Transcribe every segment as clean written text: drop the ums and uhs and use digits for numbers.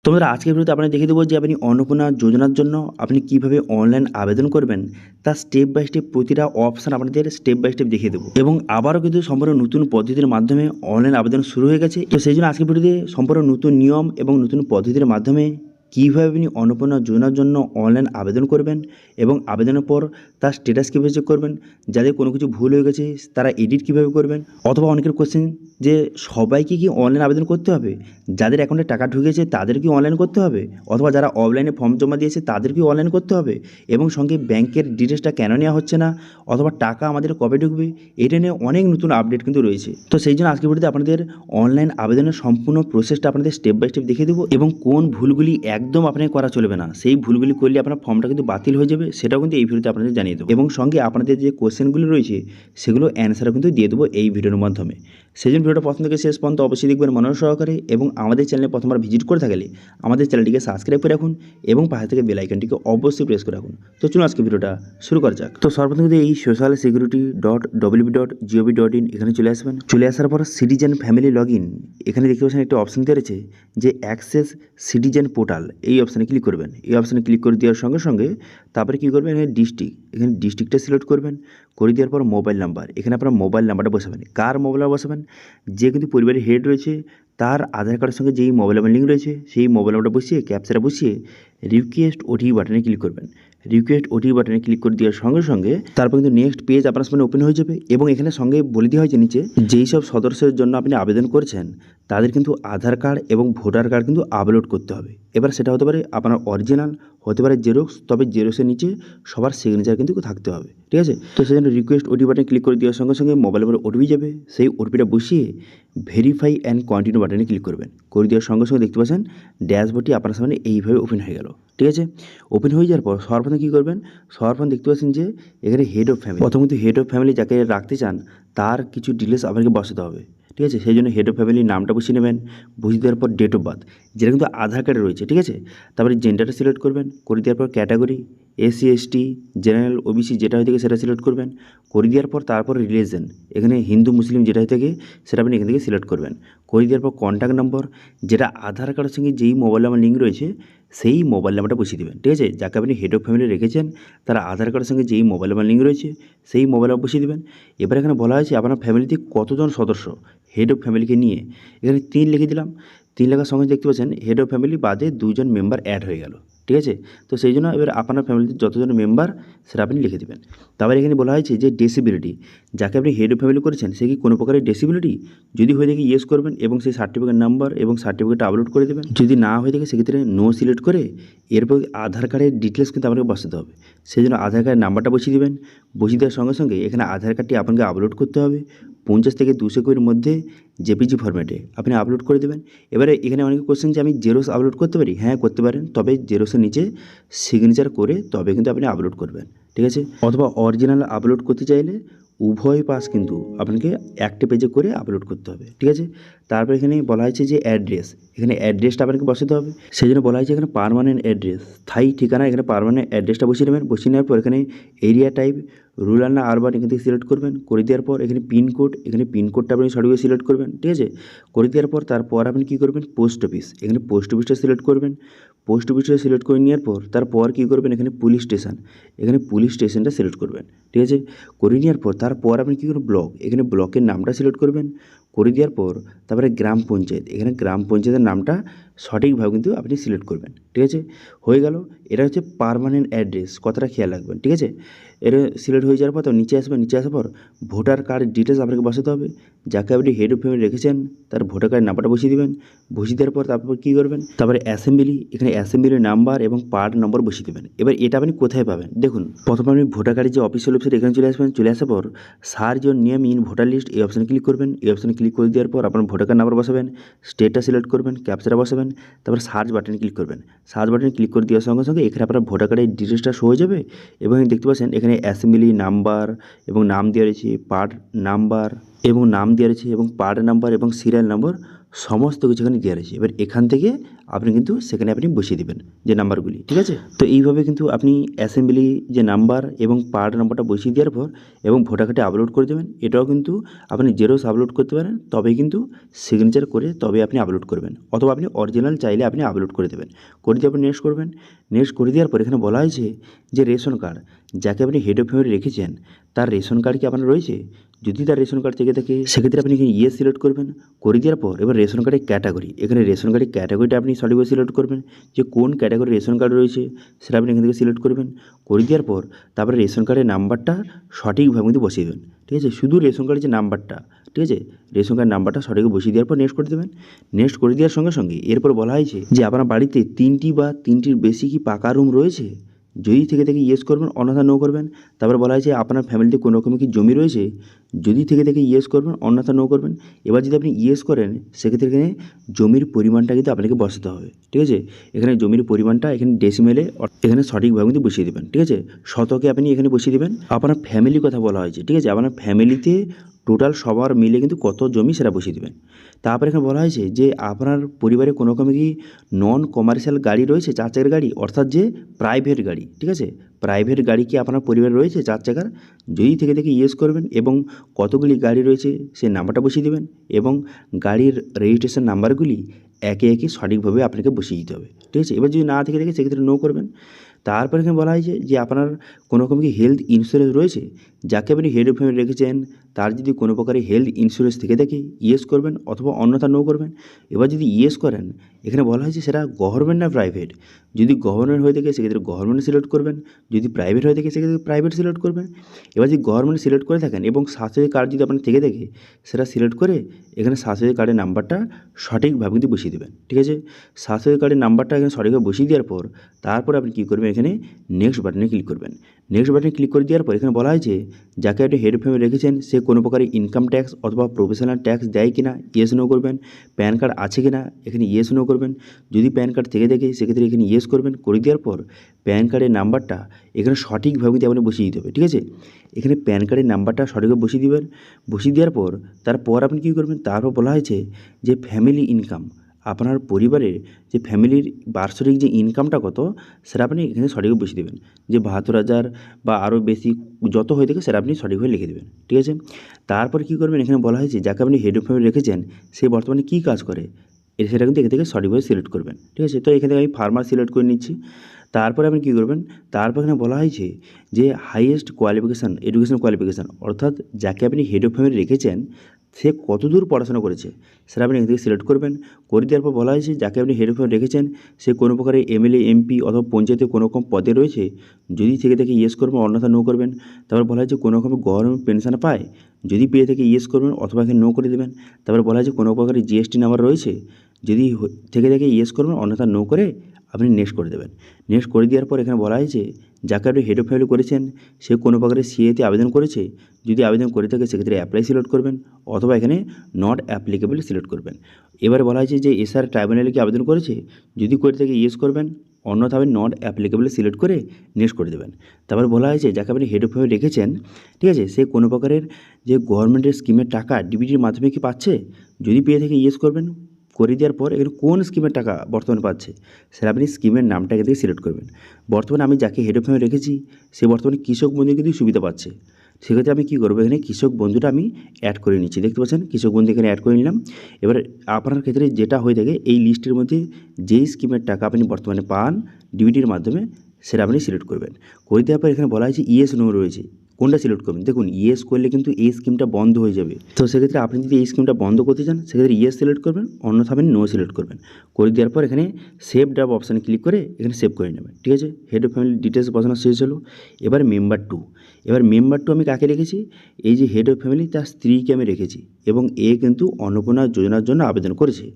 তোমাদের আজকের ভিডিওতে আপনাদের দেখিয়ে দেবো যে আপনি অন্নপূর্ণা যোজনার জন্য আপনি কিভাবে অনলাইন আবেদন করবেন তার স্টেপ বাই স্টেপ প্রতিটা অপশান আপনাদের স্টেপ বাই স্টেপ দেখিয়ে দেবো। এবং আবারও কিন্তু সম্পূর্ণ নতুন পদ্ধতির মাধ্যমে অনলাইন আবেদন শুরু হয়ে গেছে। তো সেই জন্য আজকের ভিডিওতে সম্পূর্ণ নতুন নিয়ম এবং নতুন পদ্ধতির মাধ্যমে কীভাবে আপনি অন্নপূর্ণা যোজনার জন্য অনলাইন আবেদন করবেন এবং আবেদনের পর তার স্ট্যাটাস কীভাবে চেক করবেন, যাদের কোনো কিছু ভুল হয়ে গেছে তারা এডিট কীভাবে করবেন, অথবা অনেকের কোশ্চেন যে সবাইকে কি অনলাইন আবেদন করতে হবে, যাদের অ্যাকাউন্টে টাকা ঢুকেছে তাদের কি অনলাইন করতে হবে, অথবা যারা অফলাইনে ফর্ম জমা দিয়েছে তাদের কি অনলাইন করতে হবে, এবং সঙ্গে ব্যাংকের ডিটেলসটা কেন নেওয়া হচ্ছে না, অথবা টাকা আমাদের কবে ঢুকবে, এটা নিয়ে অনেক নতুন আপডেট কিন্তু রয়েছে। তো সেই জন্য আজকের ভিডিওতে আপনাদের অনলাইন আবেদনের সম্পূর্ণ প্রসেসটা আপনাদের স্টেপ বাই স্টেপ দেখিয়ে দেবো, এবং কোন ভুলগুলি একদম আপনাকে করা চলবে না, সেই ভুলগুলি করলে আপনার ফর্মটা কিন্তু বাতিল হয়ে যাবে, সেটাও কিন্তু এই ভিডিওতে আপনাদের জানিয়ে দেবো। এবং সঙ্গে আপনাদের যে কোশ্চেনগুলি রয়েছে সেগুলো অ্যান্সারও কিন্তু দিয়ে দেবো এই ভিডিওর মাধ্যমে। সেই জন্য ভিডিওটা প্রথম থেকে শেষ পর্যন্ত অবশ্যই দেখবেন মনোযোগ সহকারে, এবং আমাদের চ্যানেলে প্রথমবার ভিজিট করে থাকলে আমাদের চ্যানেলটিকে সাবস্ক্রাইব করে রাখুন এবং পাশে থেকে বেল আইকনটিকে অবশ্যই প্রেস করে রাখুন। তো চলুন আজকে ভিডিওটা শুরু করা যাক। তো সর্বপ্রথম এই social-security.wb.gov.in এখানে চলে আসবেন। চলে আসার পর সিটিজেন ফ্যামিলি লগ ইন, এখানে দেখতে পাচ্ছেন একটা অপশন দেওয়া রয়েছে যে অ্যাক্সেস সিটিজেন পোর্টাল, এই অপশানে ক্লিক করবেন। এই অপশানে ক্লিক করে দেওয়ার সঙ্গে সঙ্গে তারপরে কী করবেন, এখানে ডিস্ট্রিক্ট, এখানে ডিস্ট্রিক্টটা সিলেক্ট করবেন। করে দেওয়ার পর মোবাইল নাম্বার, এখানে আপনার মোবাইল নাম্বারটা বসাবেন। কার মোবাইল নাম্বার বসাবেন? যে কিন্তু পরিবারের হেড রয়েছে তার আধার কার্ডের সঙ্গে যেই মোবাইল নাম্বার লিঙ্ক রয়েছে সেই মোবাইল নাম্বারটা বসিয়ে ক্যাপচাটা বসিয়ে রিকোয়েস্ট ওটিপি বাটনে ক্লিক করবেন। রিকোয়েস্ট ওটিপি বাটনে ক্লিক করে দেওয়ার সঙ্গে সঙ্গে তারপর কিন্তু নেক্সট পেজ আপনার সামনে ওপেন হয়ে যাবে, এবং এখানে সঙ্গে বলে দেওয়া হয়েছে নিচে যেই সব সদস্যের জন্য আপনি আবেদন করছেন তাদের কিন্তু আধার কার্ড এবং ভোটার কার্ড কিন্তু আপলোড করতে হবে। এবার সেটা হতে পারে আপনার অরিজিনাল, হতে পারে জেরক্স, তবে জেরক্সের নিচে সবার সিগনেচার কিন্তু থাকতে হবে, ঠিক আছে? তো সেই জন্য রিকোয়েস্ট ওটিপি বাটনে ক্লিক করে দেওয়ার সঙ্গে সঙ্গে মোবাইল নাম্বারে ওটিপি যাবে, সেই ওটিপিটা বসিয়ে ভেরিফাই অ্যান্ড কন্টিনিউ বাটনে ক্লিক করবেন। করে দেওয়ার সঙ্গে সঙ্গে দেখতে পাচ্ছেন ড্যাশবোর্ডটি আপনার সামনে এইভাবে ওপেন হয়ে গেল, ঠিক আছে? ওপেন হয়ে যাওয়ার পর সর্বপ্রথম কী করবেন, সর্বপ্রথম দেখতে পাচ্ছেন যে এখানে হেড অফ ফ্যামিলি, প্রথম কিন্তু হেড অফ ফ্যামিলি যাকে রাখতে চান তার কিছু ডিটেলস আপনাকে বসাতে হবে, ঠিক আছে? সেই জন্য হেড অফ ফ্যামিলির নামটা বসিয়ে নেবেন। বসিয়ে দেওয়ার পর ডেট অফ বার্থ, যেটা কিন্তু আধার কার্ডে রয়েছে, ঠিক আছে? তারপরে জেন্ডারটা সিলেক্ট করবেন। করে দেওয়ার পর category SC ST general OBC যেটা হয়ে থাকে সেটা সিলেক্ট করবেন। করে দেওয়ার পর তারপর রিলিজন, এখানে হিন্দু মুসলিম যেটা হয়ে থাকে সেটা আপনি এখান থেকে সিলেক্ট করবেন। করে দেওয়ার পর কন্ট্যাক্ট নম্বর, যেটা আধার কার্ডের সঙ্গে যেই মোবাইল নাম্বার লিঙ্ক রয়েছে সেই মোবাইল নাম্বারটা বসিয়ে দেবেন, ঠিক আছে? যাকে আপনি হেড অফ ফ্যামিলি রেখেছেন তার আধার কার্ডের সঙ্গে যেই মোবাইল নাম্বার লিঙ্ক রয়েছে সেই মোবাইল নাম্বার বসিয়ে দেবেন। এবার এখানে বলা হয়েছে আপনার ফ্যামিলিতে কতজন সদস্য, হেড অফ ফ্যামিলিকে নিয়ে এখানে 3 লিখে দিলাম। 3 লেখার সঙ্গে দেখতে পাচ্ছেন হেড অফ ফ্যামিলি বাদে 2 জন মেম্বার অ্যাড হয়ে গেল, ঠিক আছে? তো সেই জন্য এবার আপনার ফ্যামিলিতে যতজন মেম্বার সেটা আপনি লিখে দেবেন। তারপরে এখানে বলা হয়েছে যে ডিসেবিলিটি, যাকে আপনি হেড অফ ফ্যামিলি করেছেন সে কি কোনো প্রকারের ডিসেবিলিটি, যদি হয়ে থাকে ইয়েস করবেন এবং সেই সার্টিফিকেট নাম্বার এবং সার্টিফিকেট আপলোড করে দেবেন। যদি না হয়ে থাকে সেক্ষেত্রে নো সিলেক্ট করে এরপর আধার কার্ডের ডিটেলস কিন্তু আপনাকে বসাতে হবে। সেই জন্য আধার কার্ডের নাম্বারটা বসিয়ে দেবেন। বসিয়ে দেওয়ার সঙ্গে সঙ্গে এখানে আধার কার্ডটি আপনাকে আপলোড করতে হবে 50 থেকে 200 কপির মধ্যে জেপিজি ফরম্যাটে আপনি আপলোড করে দেবেন। এবারে এখানে অনেকে কোশ্চেন যে আমি জেরক্স আপলোড করতে পারি, হ্যাঁ করতে পারেন, তবে জেরক্সের নিচে সিগনেচার করে তবে কিন্তু আপনি আপলোড করবেন, ঠিক আছে? অথবা অরিজিনাল আপলোড করতে চাইলে উভয় পাশ কিন্তু আপনাকে একটা পেজে করে আপলোড করতে হবে, ঠিক আছে? তারপর এখানে বলা হয়েছে যে অ্যাড্রেস, এখানে অ্যাড্রেসটা আপনাকে বসাতে হবে। সেই জন্য বলা হয়েছে এখানে পার্মানেন্ট অ্যাড্রেস, স্থায়ী ঠিকানা, এখানে পার্মানেন্ট অ্যাড্রেসটা বসিয়ে নেবেন। বসিয়ে নেওয়ার পর এখানে এরিয়া টাইপ রুরাল না আরবান এখান থেকে সিলেক্ট করবেন। করে দেওয়ার পর এখানে পিনকোড, এখানে পিনকোডটা আপনি সঠিকভাবে সিলেক্ট করবেন, ঠিক আছে? করে দেওয়ার পর তারপর আপনি কী করবেন, পোস্ট অফিস, এখানে পোস্ট অফিসটা সিলেক্ট করবেন। পোস্ট অফিসটা সিলেক্ট করে নেওয়ার পর তারপর কী করবেন, এখানে পুলিশ স্টেশন, এখানে পুলিশ স্টেশনটা সিলেক্ট করবেন, ঠিক আছে? করে নেওয়ার পর তারপর আপনি কী করবেন, ব্লক, এখানে ব্লকের নামটা সিলেক্ট করবেন। করে দেওয়ার পর তারপরে গ্রাম পঞ্চায়েত, এখানে গ্রাম পঞ্চায়েতের নামটা সঠিকভাবে কিন্তু আপনি সিলেক্ট করবেন, ঠিক আছে? হয়ে গেল। এটা হচ্ছে পার্মানেন্ট অ্যাড্রেস, কথাটা খেয়াল রাখবেন, ঠিক আছে? এটা সিলেক্ট হয়ে যাওয়ার পর তো নিচে আসবেন। নিচে আসার পর ভোটার কার্ড ডিটেলস আপনাকে বসাতে হবে। যাকে আপনি হেড অফ ফ্যামিলি রেখেছেন তার ভোটার কার্ড নাম্বারটা বসিয়ে দেবেন। বসিয়ে দেওয়ার পর তারপর কী করবেন, তারপরে অ্যাসেম্বলি, এখানে অ্যাসেম্বলির নাম্বার এবং পার্ট নম্বর বসিয়ে দেবেন। এবার এটা আপনি কোথায় পাবেন দেখুন, প্রথমে আপনি ভোটার কার্ডের যে অফিসিয়াল ওয়েবসাইট এখানে চলে আসবেন। চলে আসার পর search your name in voter list এই অপশানে ক্লিক করবেন। এই অপশানে ক্লিক করে দেওয়ার পর আপনার ভোটার কার্ড নাম্বার বসাবেন, স্টেটটা সিলেক্ট করবেন, ক্যাপচাটা বসাবেন, তারপর সার্চ বাটনে ক্লিক করবেন। সার্চ বাটনে ক্লিক করে দেওয়ার সঙ্গে সঙ্গে এখানে আপনার ভোটার কার্ডের ডিটেলসটা শো হয়ে যাবে। এবং দেখতে পাচ্ছেন এখানে অ্যাসেম্বলি নাম্বার এবং নাম দেওয়া রয়েছে, পার্ট নাম্বার এবং নাম দেওয়া রয়েছে, এবং পার্ট নাম্বার এবং সিরিয়াল নম্বর সমস্ত কিছু এখানে দেওয়া রয়েছে। এবার এখান থেকে আপনি কিন্তু সেখানে আপনি বসিয়ে দেবেন যে নাম্বারগুলি, ঠিক আছে? তো এইভাবে কিন্তু আপনি অ্যাসেম্বলি যে নাম্বার এবং পার্ট নাম্বারটা বসিয়ে দেওয়ার পর এবং ভোটার কার্ডে আপলোড করে দেবেন। এটাও কিন্তু আপনি জেরক্স আপলোড করতে পারেন, তবেই কিন্তু সিগনেচার করে তবে আপনি আপলোড করবেন, অথবা আপনি অরিজিনাল চাইলে আপনি আপলোড করে দেবেন। করে দিয়ে আপনি নেক্সট করবেন। নেক্সট করে দেওয়ার পর এখানে বলা হয়েছে যে রেশন কার্ড যাকে আপনি হেড অফ ফ্যামিলি রেখেছেন তার রেশন কার্ড কি আপনার রয়েছে। যদি তার রেশন কার্ড থেকে থাকে সেক্ষেত্রে আপনি এখানে ইয়েস সিলেক্ট করবেন। করে দেওয়ার পর এবার রেশন কার্ডের ক্যাটাগরি, এখানে রেশন কার্ডের ক্যাটাগরিটা আপনি সঠিকভাবে সিলেক্ট করবেন, যে কোন ক্যাটাগরির রেশন কার্ড রয়েছে সেটা আপনি এখান থেকে সিলেক্ট করবেন। করে দেওয়ার পর তারপরে রেশন কার্ডের নাম্বারটা সঠিকভাবে কিন্তু বসিয়ে দেবেন, ঠিক আছে? শুধু রেশন কার্ডের যে নাম্বারটা, ঠিক আছে, রেশন কার্ড নাম্বারটা সঠিকভাবে বসিয়ে দেওয়ার পর নেক্সট করে দেবেন। নেক্সট করে দেওয়ার সঙ্গে সঙ্গে এরপর বলা হয়েছে যে আপনার বাড়িতে 3টি বা 3টির বেশি কি পাকা রুম রয়েছে। যদি থেকে থেকে ইয়েস করবেন, অন্যথা নো করবেন। তারপর বলা হয়েছে আপনার ফ্যামিলিতে কোনো রকমের কি জমি রয়েছে। যদি থেকে থেকে ইয়েস করবেন, অন্যথা নো করবেন। এবার যদি আপনি ইয়েস করেন সেক্ষেত্রে এখানে জমির পরিমাণটা কিন্তু আপনাকে বসাতে হবে, ঠিক আছে? এখানে জমির পরিমাণটা এখানে ডেসিমেলে এখানে সঠিকভাবে কিন্তু বসিয়ে দেবেন, ঠিক আছে? শতকে আপনি এখানে বসিয়ে দেবেন। আপনার ফ্যামিলির কথা বলা হয়েছে, ঠিক আছে? আপনার ফ্যামিলিতে টোটাল সবার মিলে কিন্তু কত জমি সেটা বসিয়ে দেবেন। তারপরে এখানে বলা হয়েছে যে আপনার পরিবারে কোনো রকমের কি নন কমার্শিয়াল গাড়ি রয়েছে, 4 চাকার গাড়ি, অর্থাৎ যে প্রাইভেট গাড়ি, ঠিক আছে? প্রাইভেট গাড়ি কি আপনার পরিবারে রয়েছে 4 চাকার। যদি থেকে থেকে ইয়েস করবেন এবং কতগুলি গাড়ি রয়েছে সেই নাম্বারটা বসিয়ে দেবেন এবং গাড়ির রেজিস্ট্রেশন নাম্বারগুলি একে একে সঠিকভাবে আপনাকে বসিয়ে দিতে হবে, ঠিক আছে? এবার যদি না থেকে থাকে সেক্ষেত্রে নো করবেন। তারপর এখানে বলা হয়েছে যে আপনার কোনো রকম কি হেলথ ইন্স্যুরেন্স রয়েছে, যাকে আপনি হেড অফ ফ্যামিলি রেখেছেন তার যদি কোনো প্রকারের হেলথ ইন্স্যুরেন্স থেকে থাকে ইয়েস করবেন, অথবা অন্যথা নো করবেন। এবার যদি ইয়েস করেন এখানে বলা হয়েছে সেটা গভর্নমেন্ট না প্রাইভেট। যদি গভর্নমেন্ট হয়ে থাকে সেক্ষেত্রে গভর্নমেন্ট সিলেক্ট করবেন, যদি প্রাইভেট হয়ে থাকে সেক্ষেত্রে প্রাইভেট সিলেক্ট করবেন। এবার যদি গভর্নমেন্ট সিলেক্ট করে থাকেন এবং স্বাস্থ্য কার্ড যদি আপনার থেকে থাকে সেটা সিলেক্ট করে এখানে স্বাস্থ্য কার্ডের নাম্বারটা সঠিকভাবে কিন্তু বসিয়ে দেবেন, ঠিক আছে? স্বাস্থ্য কার্ডের নাম্বারটা এখানে সঠিকভাবে বসিয়ে দেওয়ার পর তারপর আপনি কী করবেন, এখানে নেক্সট বাটনে ক্লিক করবেন। নেক্সট বাটনে ক্লিক করে দেওয়ার পর এখানে বলা হয়েছে যাকে আপনি হেড অফ ফ্যামিলি রেখেছেন সে কোনো প্রকারের ইনকাম ট্যাক্স অথবা প্রফেশনাল ট্যাক্স দেয় কিনা, ইয়েস নো করবেন। প্যান কার্ড আছে কিনা, এখানে ইয়েস নো করবেন। যদি প্যান কার্ড থেকে থাকে সেক্ষেত্রে এখানে ইয়েস করবেন। করে দেওয়ার পর প্যান কার্ডের নাম্বারটা এখানে সঠিকভাবে দিয়ে আপনি বসিয়ে দিতে হবে, ঠিক আছে? এখানে প্যান কার্ডের নাম্বারটা সঠিকভাবে বসিয়ে দেবেন। বসিয়ে দেওয়ার পর তারপর আপনি কী করবেন, তারপর বলা হয়েছে যে ফ্যামিলি ইনকাম, আপনার পরিবারের যে ফ্যামিলির বার্ষিক যে ইনকামটা কত সেটা আপনি এখানে সঠিকভাবে বসিয়ে দেবেন। যে 72,000 বা আরও বেশি যত হয়ে থাকে সেটা আপনি সঠিকভাবে লিখে দেবেন, ঠিক আছে? তারপর কী করবেন, এখানে বলা হয়েছে যাকে আপনি হেড অফ ফ্যামিলি রেখেছেন সে বর্তমানে কী কাজ করে সেটা কিন্তু এখান থেকে সঠিকভাবে সিলেক্ট করবেন, ঠিক আছে? তো এখান থেকে আমি ফার্মার সিলেক্ট করে নিচ্ছি। তারপরে আপনি কী করবেন, তারপর এখানে বলা হয়েছে যে হাইয়েস্ট কোয়ালিফিকেশান, এডুকেশন কোয়ালিফিকেশান, অর্থাৎ যাকে আপনি হেড অফ ফ্যামিলি রেখেছেন সে কতদূর পড়াশোনা করেছে সেটা আপনি এখান থেকে সিলেক্ট করবেন। করে দেওয়ার পর বলা হয়েছে যাকে আপনি হেড অফ ফ্যামিলি রেখেছেন সে কোনো প্রকারের এমএলএ, এমপি অথবা পঞ্চায়েতে কোনো রকম পদে রয়েছে। যদি থেকে থাকে ইয়েস করবেন, অন্যথা নো করবেন। তারপর বলা হয়েছে কোনো রকমের গভর্নমেন্ট পেনশন পায়, যদি পেয়ে থাকে ইয়েস করবেন, অথবা এখানে নো করে দেবেন। তারপর বলা হয়েছে কোনো প্রকারের জিএসটি নাম্বার রয়েছে, যদি থেকে থাকে ইয়েস করবেন, অন্যথা নো করে আপনি নেক্সট করে দেবেন। নেক্সট করে দেওয়ার পর এখানে বলা হয়েছে যাকে আপনি হেড অফ ফ্যামিলি করেছেন সে কোনো প্রকারের সিএতে আবেদন করেছে, যদি আবেদন করে থাকে সেক্ষেত্রে অ্যাপ্লাই সিলেক্ট করবেন, অথবা এখানে নট অ্যাপ্লিকেবল সিলেক্ট করবেন। এবারে বলা হয়েছে যে এসআর ট্রাইব্যুনালে কি আবেদন করেছে, যদি করে থাকে ইয়েস করবেন, অন্যথা আপনি নট অ্যাপ্লিকেবল সিলেক্ট করে নেক্সট করে দেবেন। তারপর বলা হয়েছে যাকে আপনি হেড অফ ফ্যামিলি রেখেছেন, ঠিক আছে, সে কোনো প্রকারের যে গভর্নমেন্টের স্কিমের টাকা ডিবিটির মাধ্যমে কি পাচ্ছে, যদি পেয়ে থাকে ইয়েস করবেন। করে দেওয়ার পর এখানে কোন স্কিমের টাকা বর্তমানে পাচ্ছে সেটা আপনি স্কিমের নামটা এখান থেকে সিলেক্ট করবেন। বর্তমানে আমি যাকে হেড অফ ফ্যামিলি রেখেছি সে বর্তমানে কৃষক বন্ধু কিন্তু সুবিধা পাচ্ছে। সেক্ষেত্রে আমি কী করবো, এখানে কৃষক বন্ধুটা আমি অ্যাড করে নিচ্ছি, দেখতে পাচ্ছেন কৃষক বন্ধু এখানে অ্যাড করে নিলাম। এবার আপনার ক্ষেত্রে যেটা হয়ে থাকে এই লিস্টের মধ্যে যেই স্কিমের টাকা আপনি বর্তমানে পান ডিবিটির মাধ্যমে সেটা আপনি সিলেক্ট করবেন। করে দেওয়ার পর এখানে বলা হয়েছে ইয়েস নো রয়েছে, কোনটা সিলেক্ট করবেন। দেখুন ইয়েস করলে কিন্তু এই স্কিমটা বন্ধ হয়ে যাবে, তো সেক্ষেত্রে আপনি যদি এই স্কিমটা বন্ধ করতে চান সেক্ষেত্রে ইয়েস সিলেক্ট করবেন, অন্যথা আপনি নো সিলেক্ট করবেন। করে দেওয়ার পর এখানে সেভ ড্রাফ অপশানে ক্লিক করে এখানে সেভ করে নেবেন, ঠিক আছে? হেড অফ ফ্যামিলি ডিটেলস বসানো শেষ হলো। এবার মেম্বার 2, এবার মেম্বার 2 আমি কাকে রেখেছি, এই যে হেড অফ ফ্যামিলি তার স্ত্রীকে আমি রেখেছি এবং এ কিন্তু অন্নপূর্ণা যোজনার জন্য আবেদন করেছে।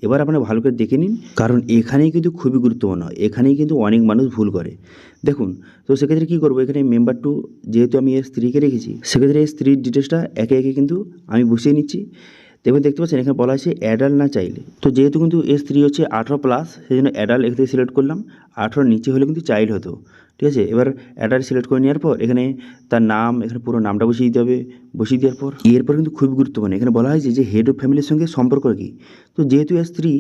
এবার আপনারা ভালো করে দেখে নিন, কারণ এখানেই কিন্তু খুবই গুরুত্বপূর্ণ, এখানেই কিন্তু অনেক মানুষ ভুল করে। দেখুন, তো সেক্ষেত্রে কী করবো, এখানে মেম্বার 2 যেহেতু আমি এর স্ত্রীকে রেখেছি সেক্ষেত্রে এই স্ত্রীর ডিটেলসটা একে একে কিন্তু আমি বসিয়ে নিচ্ছি। দেখবেন দেখতে পাচ্ছেন এখানে বলা আছে অ্যাডাল্ট না চাইলে, তো যেহেতু কিন্তু এর স্ত্রী হচ্ছে 18+, সেই জন্য অ্যাডাল্ট এখান থেকে সিলেক্ট করলাম। 18 নিচে হলে কিন্তু চাইল্ড হতো, ঠিক আছে। এবার অ্যাডাল্ট সিলেক্ট করে নেওয়ার পর এখানে তার নাম, এখানে পুরো নামটা বসিয়ে দিতে হবে। বসিয়ে দেওয়ার পর এরপর কিন্তু খুবই গুরুত্বপূর্ণ, এখানে বলা হয়েছে যে হেড অফ ফ্যামিলির সঙ্গে সম্পর্ক কী। তো যেহেতু এর স্ত্রী,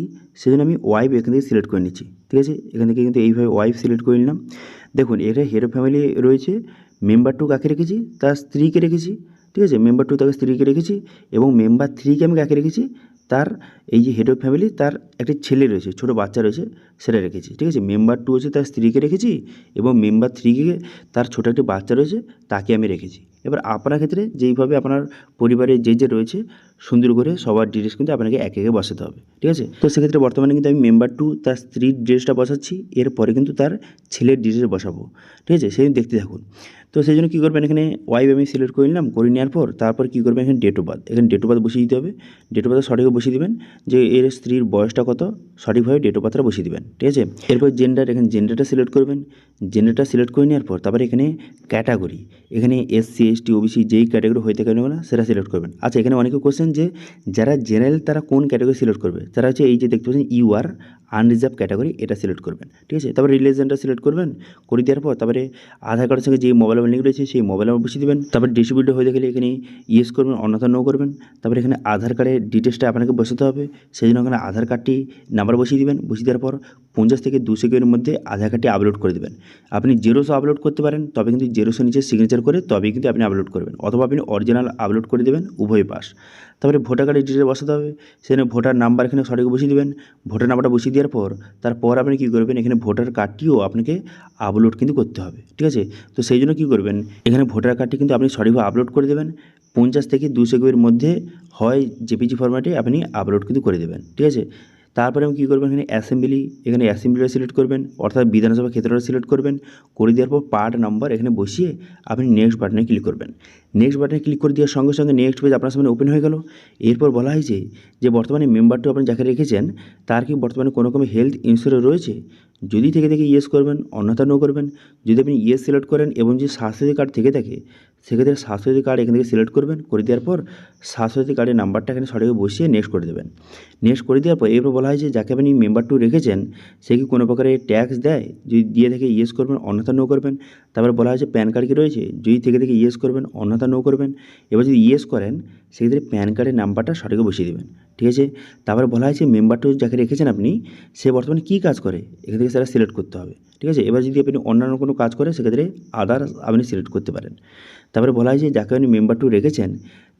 সেজন্য আমি ওয়াইফ এখান থেকে সিলেক্ট করে নিচ্ছি, ঠিক আছে। এখান থেকে কিন্তু এইভাবে ওয়াইফ সিলেক্ট করে নিলাম। দেখুন এটা হেড অফ ফ্যামিলি রয়েছে, মেম্বার 2 কাকে রেখেছি, তার স্ত্রীকে রেখেছি, ঠিক আছে। মেম্বার 2 তাকে স্ত্রীকে রেখেছি, এবং মেম্বার 3কে আমি কাকে রেখেছি, তার এই যে হেড অফ ফ্যামিলি তার একটি ছেলে রয়েছে, ছোটো বাচ্চা রয়েছে, সেটা রেখেছি, ঠিক আছে। মেম্বার 2 হচ্ছে তার স্ত্রীকে রেখেছি, এবং মেম্বার 3কে তার ছোটো একটি বাচ্চা রয়েছে তাকে আমি রেখেছি। এবার আপনার ক্ষেত্রে যেইভাবে আপনার পরিবারে যে রয়েছে সুন্দর করে সবার ডিটেলস কিন্তু আপনাকে একে একে বসাতে হবে, ঠিক আছে। তো সেক্ষেত্রে বর্তমানে কিন্তু আমি মেম্বার 2 তার স্ত্রীর ডিটেলসটা বসাচ্ছি, এরপরে কিন্তু তার ছেলের ডিটেলস বসাবো, ঠিক আছে। সেই দেখতে থাকুন। তো সেই জন্য কী করবেন, এখানে ওয়াইফ আমি সিলেক্ট করে নিলাম, করে নেওয়ার পর তারপর কী করবেন, এখানে ডেট অফ বার্থ, এখানে ডেট অফ বার্থ বসিয়ে দিতে হবে। ডেট অফ বার্থ সঠিকভাবে বসিয়ে দেবেন, যে এর স্ত্রীর বয়সটা কত, সঠিকভাবে ডেট অফ বার্থটা বসিয়ে দেবেন, ঠিক আছে। এরপর জেন্ডার, এখানে জেন্ডারটা সিলেক্ট করবেন। জেন্ডারটা সিলেক্ট করে নেওয়ার পর তারপরে এখানে ক্যাটাগরি, এখানে এসসি এসটি ওবিসি যেই ক্যাটাগরি হয়ে থাকে না সেটা সিলেক্ট করবেন। আচ্ছা, এখানে অনেকে কোশ্চেন যে যারা জেনারেল তারা কোন ক্যাটাগরি সিলেক্ট করবে, তারা হচ্ছে এই যে দেখতে পাচ্ছেন ইউআর আনরিজার্ভ ক্যাটাগরি, এটা সিলেক্ট করবেন, ঠিক আছে। তারপরে রিলিজনটা সিলেক্ট করবেন, করে দেওয়ার পর তারপরে আধার কার্ডের সঙ্গে যে মোবাইল নাম্বার লিঙ্ক রয়েছে সেই মোবাইল নাম্বার বসিয়ে দেবেন। তারপর ডিস্ট্রিবিউটর হয়ে গেলে এখানে ইয়েস করবেন, অন্যথা নো করবেন। তারপরে এখানে আধার কার্ডের ডিটেলসটা আপনাকে বসাতে হবে, সেই জন্য এখানে আধার কার্ডটি নাম্বার বসিয়ে দেবেন। বসিয়ে দেওয়ার পর 50 থেকে 2 সেকেন্ডের মধ্যে আধার কার্ডটি আপলোড করে দেবেন। আপনি জেরক্সও আপলোড করতে পারেন, তবে কিন্তু জেরক্সের নিচে সিগনেচার করে তবেই কিন্তু আপনি আপলোড করবেন, অথবা আপনি অরিজিনাল আপলোড করে দেবেন, উভয় পাস। তারপরে ভোটার কার্ডের ডিটেলস বসাতে হবে, সেখানে ভোটার নাম্বার এখানে সঠিক বসিয়ে দেবেন। ভোটার নাম্বারটা বসিয়ে দেওয়ার পর তারপর আপনি কী করবেন, এখানে ভোটার কার্ডটিও আপনাকে আপলোড কিন্তু করতে হবে, ঠিক আছে। তো সেই জন্য কী করবেন, এখানে ভোটার কার্ডটি কিন্তু আপনি সঠিকভাবে আপলোড করে দেবেন। 50 থেকে 2 সেকেন্ডের মধ্যে হয় জেপিজি ফরম্যাটে আপনি আপলোড কিন্তু করে দেবেন, ঠিক আছে। তারপরে আমি কী করবেন, এখানে অ্যাসেম্বলি, এখানে অ্যাসেম্বলিটা সিলেক্ট করবেন, অর্থাৎ বিধানসভা ক্ষেত্রটা সিলেক্ট করবেন। করে দেওয়ার পর পার্ট নাম্বার এখানে বসিয়ে আপনি নেক্সট বাটনে ক্লিক করবেন। নেক্সট বাটনে ক্লিক করে দেওয়ার সঙ্গে সঙ্গে নেক্সট পেজ আপনার সামনে ওপেন হয়ে গেল। এরপর বলা হয়েছে যে বর্তমানে মেম্বারটা আপনি যাকে রেখেছেন তার কি বর্তমানে কোনো রকম হেলথ ইন্স্যুরেন্স রয়েছে, যদি থেকে ইয়েস করবেন, অন্যথা নো করবেন। যদি আপনি ইয়েস সিলেক্ট করেন এবং যদি স্বাস্থ্যসাথী কার্ড থেকে থাকে সেক্ষেত্রে স্বাস্থ্যসাথী কার্ড এখান থেকে সিলেক্ট করবেন। করে দেওয়ার পর স্বাস্থ্যসাথী কার্ডের নাম্বারটা এখানে সঠিকভাবে বসিয়ে নেক্সট করে দেবেন। নেক্সট করে দেওয়ার পর এরপর বলা হয় যে যাকে আপনি মেম্বার 2 রেখেছেন সে কি কোনো প্রকারে ট্যাক্স দেয়, যদি দিয়ে থাকে ইয়েস করবেন, অন্যথা নো করবেন। তারপরে বলা হয়েছে প্যান কার্ড কি রয়েছে, যদি থেকে ইয়েস করবেন, অন্যথা নো করবেন। এবার যদি ইয়েস করেন সেক্ষেত্রে প্যান কার্ডের নাম্বারটা সঠিকভাবে বসিয়ে দেবেন, ঠিক আছে। তারপরে বলা হয়েছে মেম্বার 2 যাকে রেখেছেন আপনি সে বর্তমানে কী কাজ করে, এখান থেকে সেটা সিলেক্ট করতে হবে, ঠিক আছে। এবার যদি আপনি অন্যান্য কোনো কাজ করে সেক্ষেত্রে আদার্স আপনি সিলেক্ট করতে পারেন। তারপরে বলা হয় যে যাকে আপনি মেম্বার 2 রেখেছেন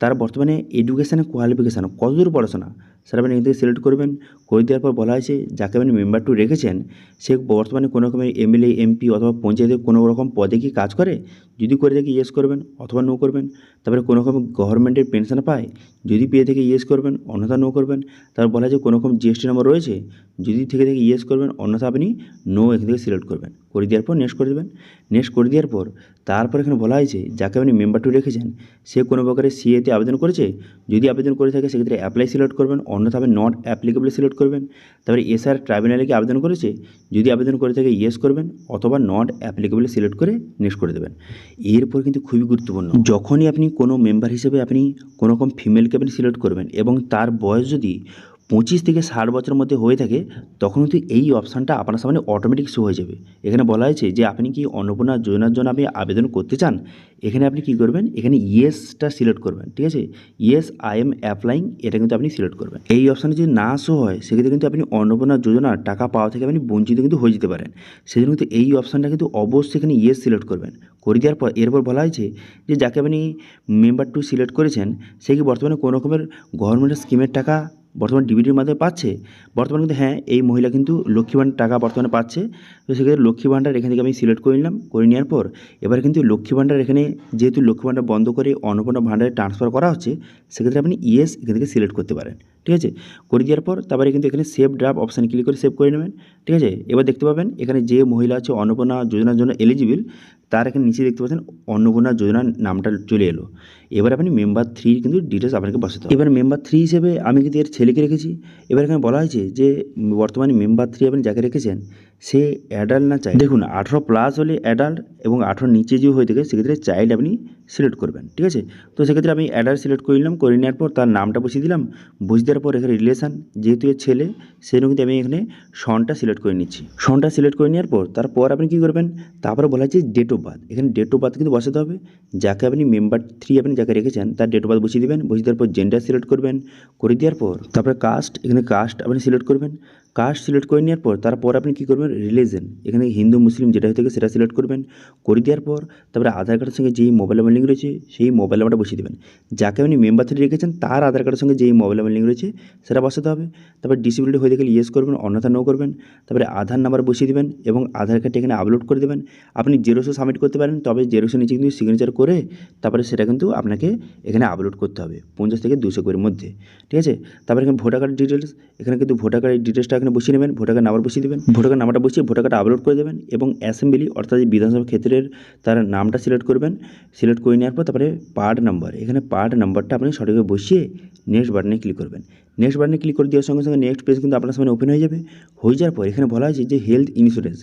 তার বর্তমানে এডুকেশানে কোয়ালিফিকেশান কতদূর পড়াশোনা সেটা আপনি এখান থেকে সিলেক্ট করবেন। করে দেওয়ার পর বলা হয়েছে যাকে আপনি মেম্বার 2 রেখেছেন সে বর্তমানে কোনো রকমের এমএলএ এমপি অথবা পঞ্চায়েতের কোনো রকম পদে কি কাজ করে, যদি করে থাকে ইয়েস করবেন, অথবা নো করবেন। তারপরে কোনো রকম গভর্নমেন্টের পেনশন পায়, যদি পেয়ে থেকে ইয়েস করবেন, অন্যথা নো করবেন। তারপর বলা হয় যে কোনো রকম জিএসটি নম্বর রয়েছে, যদি থেকে ইয়েস করবেন, অন্যথা আপনি নো এখান থেকে সিলেক্ট করবেন। করে দেওয়ার পর নেক্সট করে দেবেন। নেক্সট করে দেওয়ার পর তারপর এখানে বলা হয়েছে যাকে আপনি মেম্বার 2 রেখেছেন সে কোনো প্রকারে সিএতে আবেদন করেছে, যদি আবেদন করে থাকে সেক্ষেত্রে অ্যাপ্লাই সিলেক্ট করবেন, অন্যথা আপনি নট অ্যাপ্লিকেবল সিলেক্ট করবেন। তারপরে এসআর ট্রাইব্যুনালে কি আবেদন করেছে, যদি আবেদন করে থাকে ইয়েস করবেন, অথবা নট অ্যাপ্লিকেবল সিলেক্ট করে নেক্সট করে দেবেন। এরপর কিন্তু খুবই গুরুত্বপূর্ণ, যখনই আপনি কোনো মেম্বার হিসেবে আপনি কোনো রকম ফিমেলকে আপনি সিলেক্ট করবেন এবং তার বয়স যদি 25 থেকে 60 বছরের মধ্যে হয়ে থাকে তখন কিন্তু এই অপশানটা আপনার সামনে অটোমেটিক শো হয়ে যাবে। এখানে বলা হয়েছে যে আপনি কি অন্নপূর্ণা যোজনার জন্য আপনি আবেদন করতে চান, এখানে আপনি কী করবেন, এখানে ইয়েসটা সিলেক্ট করবেন, ঠিক আছে। ইয়েস আই এম অ্যাপ্লাইং, এটা কিন্তু আপনি সিলেক্ট করবেন। এই অপশানে যদি না শো হয় সেক্ষেত্রে কিন্তু আপনি অন্নপূর্ণা যোজনার টাকা পাওয়া থেকে আপনি বঞ্চিত কিন্তু হয়ে যেতে পারেন। সেই জন্য কিন্তু এই অপশানটা কিন্তু অবশ্যই এখানে ইয়েস সিলেক্ট করবেন। করে দেওয়ার পর এরপর বলা হয়েছে যে যাকে আপনি মেম্বার 2 সিলেক্ট করেছেন সে কি বর্তমানে কোনো রকমের গভর্নমেন্টের স্কিমের টাকা বর্তমানে ডিবিটির মাধ্যমে পাচ্ছে, বর্তমানে কিন্তু হ্যাঁ এই মহিলা কিন্তু লক্ষ্মী ভাণ্ডার টাকা বর্তমানে পাচ্ছে। তো সেক্ষেত্রে লক্ষ্মী ভাণ্ডার এখান থেকে আমি সিলেক্ট করে নিলাম। করে নেওয়ার পর এবার কিন্তু লক্ষ্মী ভাণ্ডার এখানে যেহেতু লক্ষ্মী ভাণ্ডার বন্ধ করে অন্নপূর্ণা ভাণ্ডারে ট্রান্সফার করা হচ্ছে সেক্ষেত্রে আপনি ইয়েস এখান থেকে সিলেক্ট করতে পারেন, ঠিক আছে। করে দেওয়ার পর তারপরে কিন্তু এখানে সেভ ড্রাফট অপশানে ক্লিক করে সেভ করে নেবেন, ঠিক আছে। এবার দেখতে পাবেন এখানে যে মহিলা আছে অন্নপূর্ণা যোজনার জন্য এলিজিবল তার এখানে নিচে দেখতে পাচ্ছেন অন্নপূর্ণা যোজনার নামটা চলে এলো। এবার আপনি মেম্বার 3 কিন্তু ডিটেলস আপনাকে বসাতে হবে। এবার মেম্বার 3 হিসেবে আমি কিন্তু এর ছেলেকে রেখেছি। এবার এখানে বলা হয়েছে যে বর্তমানে মেম্বার 3 আপনি যাকে রেখেছেন সে অ্যাডাল্ট না চাইল্ড। দেখুন 18+ হলে অ্যাডাল্ট এবং 18 নিচে যদি হয়ে থাকে সেক্ষেত্রে চাইল্ড আপনি সিলেক্ট করবেন, ঠিক আছে। তো সেক্ষেত্রে আমি অ্যাডাল্ট সিলেক্ট করে নিলাম, করে নেওয়ার পর তার নামটা বসিয়ে দিলাম, বসিয়ে দেওয়ার পর এখানে রিলেশান যেহেতু এর ছেলে সেই জন্য কিন্তু আমি এখানে সনটা সিলেক্ট করে নিচ্ছি। সনটা সিলেক্ট করে নেওয়ার পর তারপর আপনি কী করবেন, তারপরে বলা হচ্ছে ডেট অফ বার্থ। এখানে ডেট অফ বার্থ কিন্তু বসাতে হবে, যাকে আপনি মেম্বার 3 আপনি যাকে রেখেছেন তার ডেট অফ বার্থ বসিয়ে দেবেন, বসিয়ে দেওয়ার পর জেন্ডার সিলেক্ট করবেন, করে দেওয়ার পর তারপরে কাস্ট, এখানে কাস্ট আপনি সিলেক্ট করবেন। কাস্ট সিলেক্ট করে নেওয়ার পর তারপর আপনি কী করবেন, রিলিজন এখানে হিন্দু মুসলিম যেটা হয়ে থাকে সেটা সিলেক্ট করবেন, করে দেওয়ার পর তারপরে আধার কার্ডের সঙ্গে যেই মোবাইল নাম্বার লিঙ্ক রয়েছে সেই মোবাইল নাম্বারটা বসিয়ে দেবেন, যাকে আপনি মেম্বার 3 রেখেছেন তার আধার কার্ডের সঙ্গে যেই মোবাইল নাম্বার লিঙ্ক রয়েছে সেটা বসাতে হবে। তারপর ডিসেবিলিটি হয়ে থাকলে ইয়েস করবেন, অন্যথা নো করবেন। তারপরে আধার নাম্বার বসিয়ে দেবেন এবং আধার কার্ডটা এখানে আপলোড করে দেবেন। আপনি জেরক্সও সাবমিট করতে পারেন, তবে জেরক্সের নিচে কিন্তু সিগনেচার করে তারপরে সেটা কিন্তু আপনাকে এখানে আপলোড করতে হবে 50 থেকে 200 কোয়ের মধ্যে, ঠিক আছে। তারপরে এখানে ভোটার কার্ড ডিটেলস, এখানে কিন্তু ভোটার কার্ডের ডিটেলসটা এখানে বসিয়ে নেবেন, ভোটার কার্ড নাম্বার বসিয়ে দেবেন, ভোটার কার্ড নাম্বারটা বসিয়ে ভোটার কার্ড আপলোড করে দেবেন এবং অ্যাসেম্বলি অর্থাৎ বিধানসভা ক্ষেত্রের তার নামটা সিলেক্ট করবেন। সিলেক্ট করে নেওয়ার পর তারপরে পার্ট নাম্বার, এখানে পার্ট নাম্বারটা আপনি সঠিকভাবে বসিয়ে নেক্সট বাটনে ক্লিক করবেন। নেক্সট বাটনে ক্লিক করে দেওয়ার সঙ্গে সঙ্গে নেক্সট পেজ কিন্তু আপনার সামনে ওপেন হয়ে যাবে। হয়ে যাওয়ার পর এখানে বলা হয়েছে যে হেলথ ইন্স্যুরেন্স,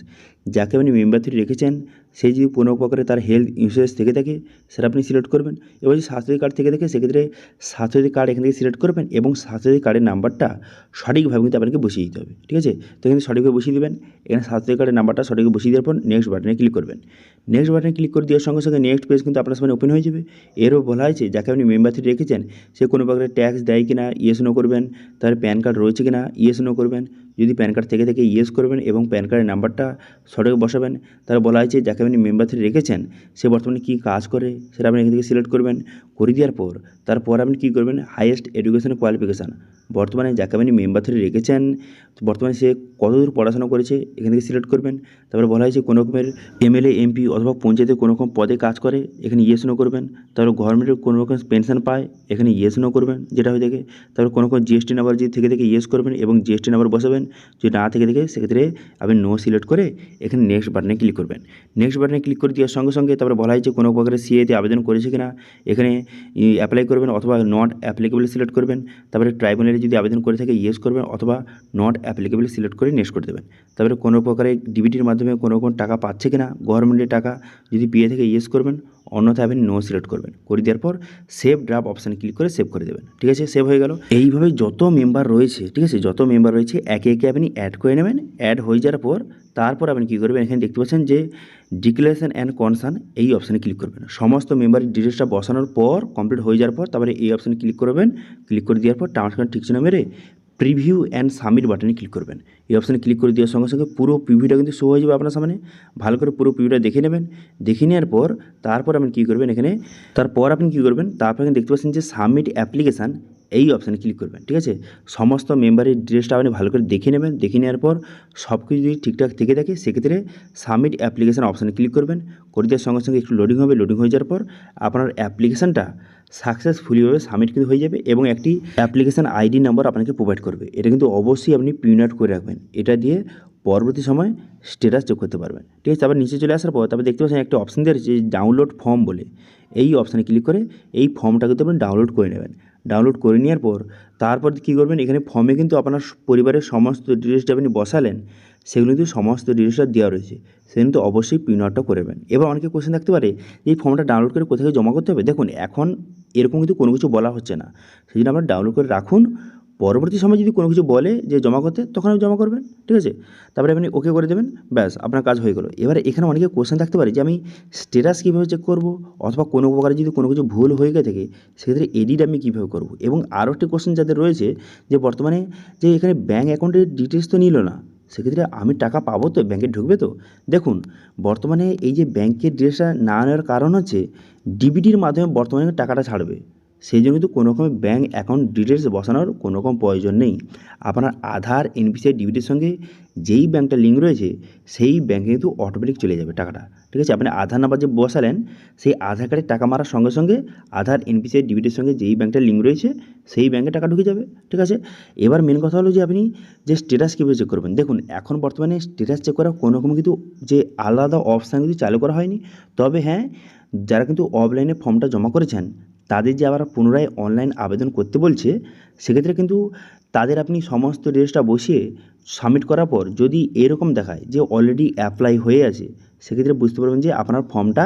যাকে আপনি মেম্বার 3 রেখেছেন সেই যদি কোনো প্রকারে তার হেলথ ইন্স্যুরেন্স থেকে থাকে সেটা আপনি সিলেক্ট করবেন। এবার যদি স্বাস্থ্যসাথী কার্ড থেকে থাকে সেক্ষেত্রে স্বাস্থ্যসাথী কার্ড এখান থেকে সিলেক্ট করবেন এবং স্বাস্থ্যসাথী কার্ডের নাম্বারটা সঠিকভাবে কিন্তু আপনাকে বসিয়ে দিতে হবে, ঠিক আছে। তো এখানে সঠিকভাবে বসিয়ে দেবেন, এখানে স্বাস্থ্যসাথী কার্ডের নাম্বারটা সঠিকভাবে বসিয়ে দেওয়ার পর নেক্সট বাটনে ক্লিক করবেন। নেক্সট বাটনে ক্লিক করে দেওয়ার সঙ্গে সঙ্গে নেক্সট পেজ কিন্তু আপনার সামনে ওপেন হয়ে যাবে। এরও বলা হয়েছে যাকে আপনি মেম্বার 3 রেখেছেন সে কোনো প্রকারের ট্যাক্স দেয় কিনা ইয়েস নো করবেন, তার প্যান কার্ড রয়েছে কিনা ইয়েস নো করবেন, যদি প্যান কার্ড থেকে থাকে ইয়েস করবেন এবং প্যান কার্ডের নাম্বারটা সঠিক বসাবেন। তার বলা হয়েছে যাকে আপনি মেম্বার 3 রেখেছেন সে বর্তমানে কী কাজ করে সেটা আপনি এখান থেকে সিলেক্ট করবেন, করে দেওয়ার পর তারপর আপনি কী করবেন, হাইয়েস্ট এডুকেশন কোয়ালিফিকেশান, বর্তমানে যাকে আপনি মেম্বার 3 রেখেছেন বর্তমানে সে কতদূর পড়াশোনা করেছে এখান থেকে সিলেক্ট করবেন। তারপরে বলা হয়েছে কোনো রকমের এমএলএ এমপি অথবা পঞ্চায়েতে কোনো রকম পদে কাজ করে এখানে ইয়েস নো করবেন। তারপরে গভর্নমেন্টের কোনো রকম পেনশন পায় এখানে ইয়েস নো করবেন যেটা হয়ে থাকে। তারপরে কোনো রকম জিএসটি নাম্বার যদি থেকে থাকে ইয়েস করবেন এবং জিএসটি নাম্বার বসাবেন, যদি না থেকে থাকে সেক্ষেত্রে আপনি নো সিলেক্ট করে এখানে নেক্সট বাটনে ক্লিক করবেন। নেক্সট বাটনে ক্লিক করে দেওয়ার সঙ্গে সঙ্গে তারপরে বলা হয়েছে কোনো প্রকারের সিএতে আবেদন করেছে কিনা এখানে অ্যাপ্লাই করবেন অথবা নট অ্যাপ্লিকেবল সিলেক্ট করবেন। তারপরে ট্রাইব্যুনালে যদি আবেদন করে থাকে ইয়েস করবেন অথবা নট অ্যাপ্লিকেবল সিলেক্ট করে নেক্সট করে দেবেন। তারপরে কোনো প্রকারে ডিবিটির মাধ্যমে কোনো রকম টাকা পাচ্ছে কিনা গভর্নমেন্টের টাকা যদি পেয়ে থাকে ইয়েস করবেন, অন্যথায় আপনি নো সিলেক্ট করবেন। করে দেওয়ার পর সেভ ড্রাফট অপশানে ক্লিক করে সেভ করে দেবেন, ঠিক আছে। সেভ হয়ে গেল। এইভাবে যত মেম্বার রয়েছে, ঠিক আছে, যত মেম্বার রয়েছে একে একে আপনি অ্যাড করে নেবেন। অ্যাড হয়ে যাওয়ার পর তারপর আপনি কী করবেন, এখানে দেখতে পাচ্ছেন যে ডিক্লারেশন অ্যান্ড কনসার্ন এই অপশানে ক্লিক করবেন। সমস্ত মেম্বারের ডিটেলসটা বসানোর পর কমপ্লিট হয়ে যাওয়ার পর তারপরে এই অপশানে ক্লিক করবেন। ক্লিক করে দেওয়ার পর টার্মস অ্যান্ড ঠিক চিহ্ন মেরে প্রিভিউ অ্যান্ড সাবমিট বাটনে ক্লিক করবেন। এই অপশানে ক্লিক করে দেওয়ার সঙ্গে সঙ্গে পুরো প্রিভিউটা কিন্তু শো হয়ে যাবে আপনার সামনে। ভালো করে পুরো প্রিভিউটা দেখে নেবেন। দেখে নেওয়ার পর তারপর আপনি কী করবেন, এখানে তারপর আপনি কী করবেন, তারপর এখানে দেখতে পাচ্ছেন যে সাবমিট অ্যাপ্লিকেশান এই অপশানে ক্লিক করবেন, ঠিক আছে। সমস্ত মেম্বারের ডিটেলসটা আপনি ভালো করে দেখে নেবেন। দেখে নেওয়ার পর সব কিছু যদি ঠিকঠাক থেকে থাকে সেক্ষেত্রে সাবমিট অ্যাপ্লিকেশান অপশানে ক্লিক করবেন। করে দেওয়ার সঙ্গে সঙ্গে একটু লোডিং হবে। লোডিং হয়ে যাওয়ার পর আপনার অ্যাপ্লিকেশানটা সাকসেসফুলিভাবে সাবমিট কিন্তু হয়ে যাবে এবং একটি অ্যাপ্লিকেশান আইডি নাম্বার আপনাকে প্রোভাইড করবে। এটা কিন্তু অবশ্যই আপনি প্রিন্ট আউট করে রাখবেন। এটা দিয়ে পরবর্তী সময় স্ট্যাটাস চেক করতে পারবেন, ঠিক আছে। তারপর নিচে চলে আসার পর তারপর দেখতে পাচ্ছেন একটা অপশান দেওয়া রয়েছে ডাউনলোড ফর্ম বলে। এই অপশানে ক্লিক করে এই ফর্মটা কিন্তু আপনি ডাউনলোড করে নেবেন। ডাউনলোড করে নেওয়ার পর তারপর কী করবেন, এখানে ফর্মে কিন্তু আপনার পরিবারের সমস্ত ডিটেলসটা আপনি বসালেন সেগুলো কিন্তু সমস্ত ডিটেলসটা দেওয়া রয়েছে, সে কিন্তু অবশ্যই প্রিন্ট আউটটা করবেন। এবার অনেকে কোশ্চেন থাকতে পারে এই ফর্মটা ডাউনলোড করে কোথায় জমা করতে হবে। দেখুন এখন এরকম কিন্তু কোনো কিছু বলা হচ্ছে না, সেই জন্য আপনারা ডাউনলোড করে রাখুন। পরবর্তী সময় যদি কোনো কিছু বলে যে জমা করতে তখন আপনি জমা করবেন, ঠিক আছে। তারপরে আপনি ওকে করে দেবেন, ব্যাস আপনার কাজ হয়ে গেলো। এবারে এখানে অনেকে কোশ্চেন থাকতে পারে যে আমি স্ট্যাটাস কীভাবে চেক করবো অথবা কোনো প্রকারে যদি কোনো কিছু ভুল হয়ে গিয়ে থাকে সেক্ষেত্রে এডিট আমি কীভাবে করবো। এবং আরও একটি কোশ্চেন যাদের রয়েছে যে বর্তমানে যে এখানে ব্যাঙ্ক অ্যাকাউন্টের ডিটেলস তো নিল না, সেক্ষেত্রে আমি টাকা পাবো তো, ব্যাঙ্কে ঢুকবে তো। দেখুন বর্তমানে এই যে ব্যাঙ্কের ডিটেলসটা না নেওয়ার কারণ হচ্ছে ডিবিটির মাধ্যমে বর্তমানে টাকাটা ছাড়বে, সেই জন্য কিন্তু কোনো রকমের ব্যাঙ্ক অ্যাকাউন্ট ডিটেলস বসানোর কোনো রকম প্রয়োজন নেই। আপনার আধার এনপিসিআই ডিবিটির সঙ্গে যেই ব্যাঙ্কটা লিঙ্ক রয়েছে সেই ব্যাঙ্কে কিন্তু অটোমেটিক চলে যাবে টাকাটা, ঠিক আছে। আপনি আধার নাম্বার যে বসালেন সেই আধার কার্ডে টাকা মারার সঙ্গে সঙ্গে আধার এনপিসিআই ডিবিটির সঙ্গে যেই ব্যাঙ্কটা লিঙ্ক রয়েছে সেই ব্যাঙ্কে টাকা ঢুকে যাবে, ঠিক আছে। এবার মেন কথা হলো যে আপনি যে স্ট্যাটাস কীভাবে চেক করবেন। দেখুন এখন বর্তমানে স্ট্যাটাস চেক করার কোনো রকম কিন্তু যে আলাদা অপশান কিন্তু চালু করা হয়নি। তবে হ্যাঁ, যারা কিন্তু অফলাইনে ফর্মটা জমা করেছেন তাদের যে আবার পুনরায় অনলাইন আবেদন করতে বলছে সেক্ষেত্রে কিন্তু তাদের আপনি সমস্ত ডিটেলসটা বসিয়ে সাবমিট করার পর যদি এরকম দেখায় যে অলরেডি অ্যাপ্লাই হয়ে আছে, সেক্ষেত্রে বুঝতে পারবেন যে আপনার ফর্মটা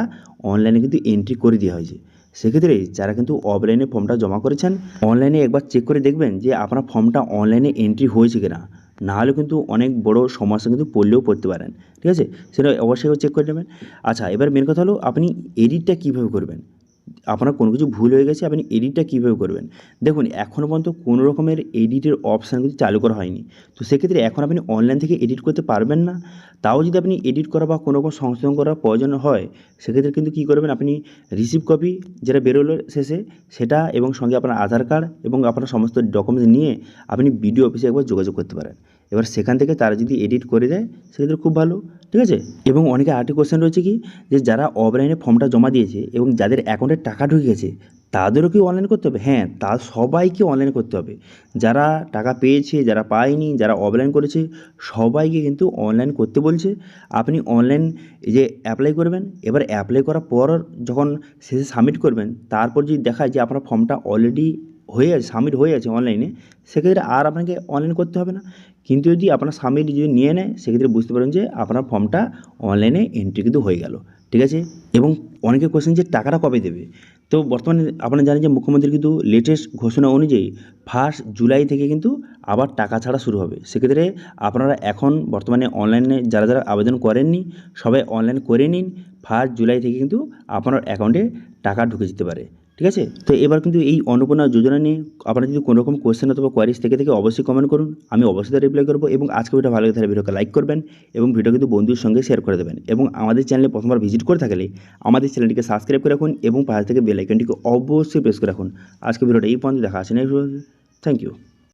অনলাইনে কিন্তু এন্ট্রি করে দেওয়া হয়েছে। সেক্ষেত্রে যারা কিন্তু অফলাইনে ফর্মটা জমা করেছেন, অনলাইনে একবার চেক করে দেখবেন যে আপনার ফর্মটা অনলাইনে এন্ট্রি হয়েছে কিনা, নাহলে কিন্তু অনেক বড় সমস্যা কিন্তু পড়তে পারেন। ঠিক আছে, সেটা অবশ্যই চেক করে নেবেন। আচ্ছা, এবার মেন কথা হলো আপনি এডিটটা কীভাবে করবেন। আপনার কোনো কিছু ভুল হয়ে গেছে, আপনি এডিটটা কীভাবে করবেন। দেখুন, এখনও পর্যন্ত কোনো রকমের এডিটের অপশান কিন্তু চালু করা হয়নি। তো সেক্ষেত্রে এখন আপনি অনলাইন থেকে এডিট করতে পারবেন না। তাও যদি আপনি এডিট করা বা কোনো রকম সংশোধন করার প্রয়োজন হয়, সেক্ষেত্রে কিন্তু কী করবেন, আপনি রিসিভ কপি যেটা বেরোলো শেষে সেটা, এবং সঙ্গে আপনার আধার কার্ড এবং আপনার সমস্ত ডকুমেন্টস নিয়ে আপনি বিডিও অফিসে একবার যোগাযোগ করতে পারেন। এবার সেখান থেকে তারা যদি এডিট করে দেয় সেক্ষেত্রে খুব ভালো। ঠিক আছে, এবং অনেকে আরেকটি কোয়েশ্চেন রয়েছে কি, যে যারা অফলাইনে ফর্মটা জমা দিয়েছে এবং যাদের অ্যাকাউন্টে টাকা ঢুকে গেছে তাদেরও কি অনলাইন করতে হবে? হ্যাঁ, তা সবাইকে অনলাইন করতে হবে। যারা টাকা পেয়েছে, যারা পায়নি, যারা অফলাইন করেছে, সবাইকে কিন্তু অনলাইন করতে বলছে। আপনি অনলাইন যে অ্যাপ্লাই করবেন, এবার অ্যাপ্লাই করার পর যখন শেষে সাবমিট করবেন, তারপর যদি দেখায় যে আপনার ফর্মটা অলরেডি হয়ে আছে, সাবমিট হয়ে আছে অনলাইনে, সেক্ষেত্রে আর আপনাকে অনলাইন করতে হবে না। কিন্তু যদি আপনার সাবমিট যদি নিয়ে নেয়, সেক্ষেত্রে বুঝতে পারেন যে আপনার ফর্মটা অনলাইনে এন্ট্রি কিন্তু হয়ে গেল। ঠিক আছে, এবং অনেকে কোয়েশ্চেন যে টাকাটা কবে দেবে। তো বর্তমানে আপনারা জানেন যে মুখ্যমন্ত্রী কিন্তু লেটেস্ট ঘোষণা অনুযায়ী 1 জুলাই থেকে কিন্তু আবার টাকা ছাড়া শুরু হবে। সেক্ষেত্রে আপনারা এখন বর্তমানে অনলাইনে যারা আবেদন করেননি, সবাই অনলাইন করে নিন। 1 জুলাই থেকে কিন্তু আপনার অ্যাকাউন্টে টাকা ঢুকে যেতে পারে। ঠিক আছে, তো এবার কিন্তু এই অন্নপূর্ণা যোজনা নিয়ে আপনার যদি কোনো রকম কোয়েশ্চেন অথবা কোয়ারিজ থেকে অবশ্যই কমেন্ট করুন, আমি অবশ্যই তার রিপ্লাই করবো। এবং আজকে ভিডিও ভালো লাগে তাহলে ভিডিওকে লাইক করবেন এবং ভিডিও কিন্তু বন্ধুদের সঙ্গে শেয়ার করে দেবেন। এবং আমাদের চ্যানেলে প্রথমবার ভিজিট করে থাকলে আমাদের চ্যানেলটিকে সাবস্ক্রাইব করে রাখুন এবং পাশে থেকে বেল আইকনটিকে অবশ্যই প্রেস করে রাখুন। আজকে ভিডিওটা এই পর্যন্ত, দেখা আসে নেক্সট ভিডিওতে। Thank you.